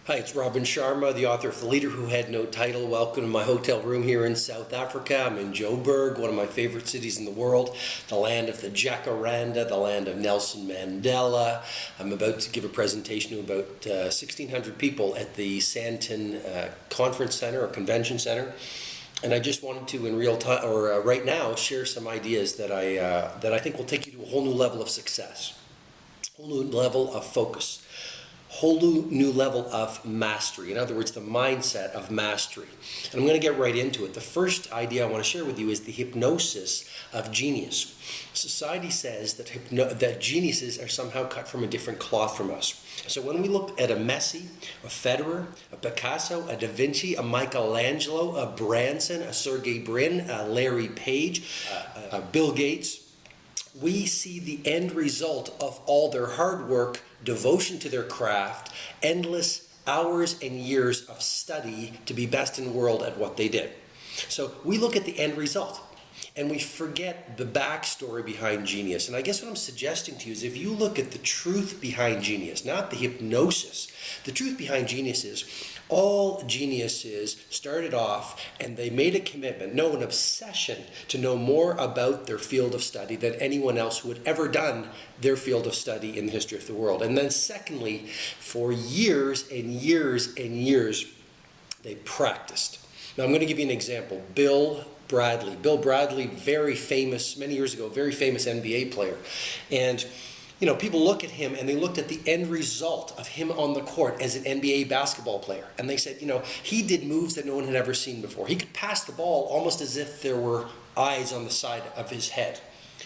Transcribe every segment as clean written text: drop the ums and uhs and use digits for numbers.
Hi, it's Robin Sharma, the author of The Leader Who Had No Title. Welcome to my hotel room here in South Africa. I'm in Joburg, one of my favorite cities in the world, the land of the Jacaranda, the land of Nelson Mandela. I'm about to give a presentation to about 1,600 people at the Sandton Conference Center or Convention Center. And I just wanted to, in real time, or right now, share some ideas that I think will take you to a whole new level of success, a whole new level of focus, whole new level of mastery. In other words, the mindset of mastery. And I'm going to get right into it. The first idea I want to share with you is the hypnosis of genius. Society says that geniuses are somehow cut from a different cloth from us. So when we look at a Messi, a Federer, a Picasso, a Da Vinci, a Michelangelo, a Branson, a Sergey Brin, a Larry Page, a Bill Gates, we see the end result of all their hard work, devotion to their craft, endless hours and years of study to be best in the world at what they did. So we look at the end result and we forget the backstory behind genius. And I guess what I'm suggesting to you is if you look at the truth behind genius, not the hypnosis, the truth behind genius is all geniuses started off and they made a commitment, no, an obsession to know more about their field of study than anyone else who had ever done their field of study in the history of the world. And then secondly, for years and years and years, they practiced. Now I'm going to give you an example. Bill Bradley, very famous, many years ago, very famous NBA player. And you know, people look at him and they looked at the end result of him on the court as an NBA basketball player. And they said, you know, he did moves that no one had ever seen before. He could pass the ball almost as if there were eyes on the side of his head.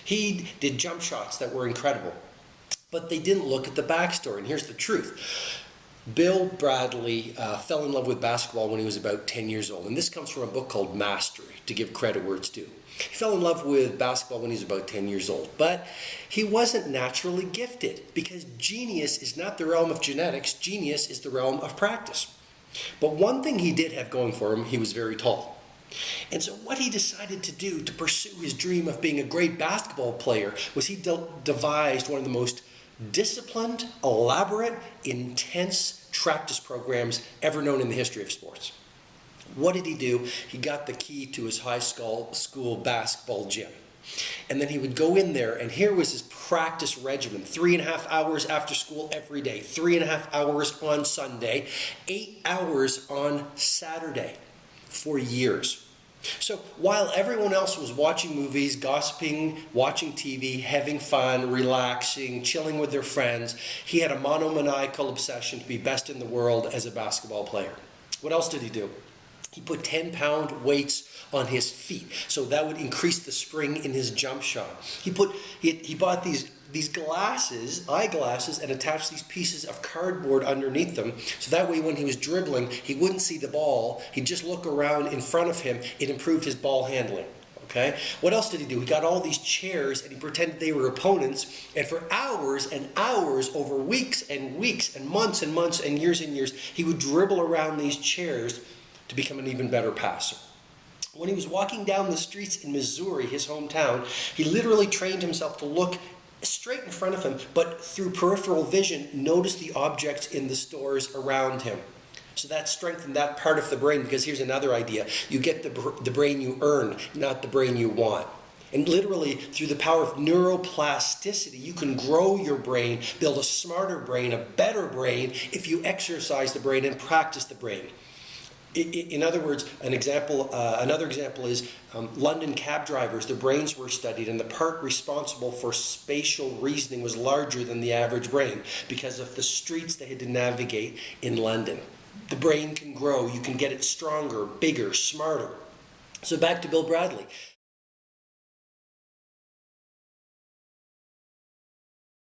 He did jump shots that were incredible. But they didn't look at the backstory. And here's the truth. Bill Bradley fell in love with basketball when he was about 10 years old. And this comes from a book called Mastery, to give credit where it's due. He fell in love with basketball when he was about 10 years old, but he wasn't naturally gifted because genius is not the realm of genetics, genius is the realm of practice. But one thing he did have going for him, he was very tall. And so what he decided to do to pursue his dream of being a great basketball player was he devised one of the most disciplined, elaborate, intense practice programs ever known in the history of sports. What did he do? He got the key to his high school basketball gym. And then he would go in there, and here was his practice regimen. 3.5 hours after school every day, 3.5 hours on Sunday, 8 hours on Saturday for years. So while everyone else was watching movies, gossiping, watching TV, having fun, relaxing, chilling with their friends, he had a monomaniacal obsession to be best in the world as a basketball player. What else did he do? He put 10-pound weights on his feet, so that would increase the spring in his jump shot. He bought these glasses, eyeglasses, and attached these pieces of cardboard underneath them, so that way when he was dribbling, he wouldn't see the ball. He'd just look around in front of him. It improved his ball handling. Okay? What else did he do? He got all these chairs and he pretended they were opponents, and for hours and hours, over weeks and weeks and months and years, he would dribble around these chairs to become an even better passer. When he was walking down the streets in Missouri, his hometown, he literally trained himself to look straight in front of him, but through peripheral vision, notice the objects in the stores around him. So that strengthened that part of the brain, because here's another idea. You get the brain you earn, not the brain you want. And literally, through the power of neuroplasticity, you can grow your brain, build a smarter brain, a better brain, if you exercise the brain and practice the brain. In other words, another example is London cab drivers. Their brains were studied, and the part responsible for spatial reasoning was larger than the average brain because of the streets they had to navigate in London. The brain can grow. You can get it stronger, bigger, smarter. So back to Bill Bradley.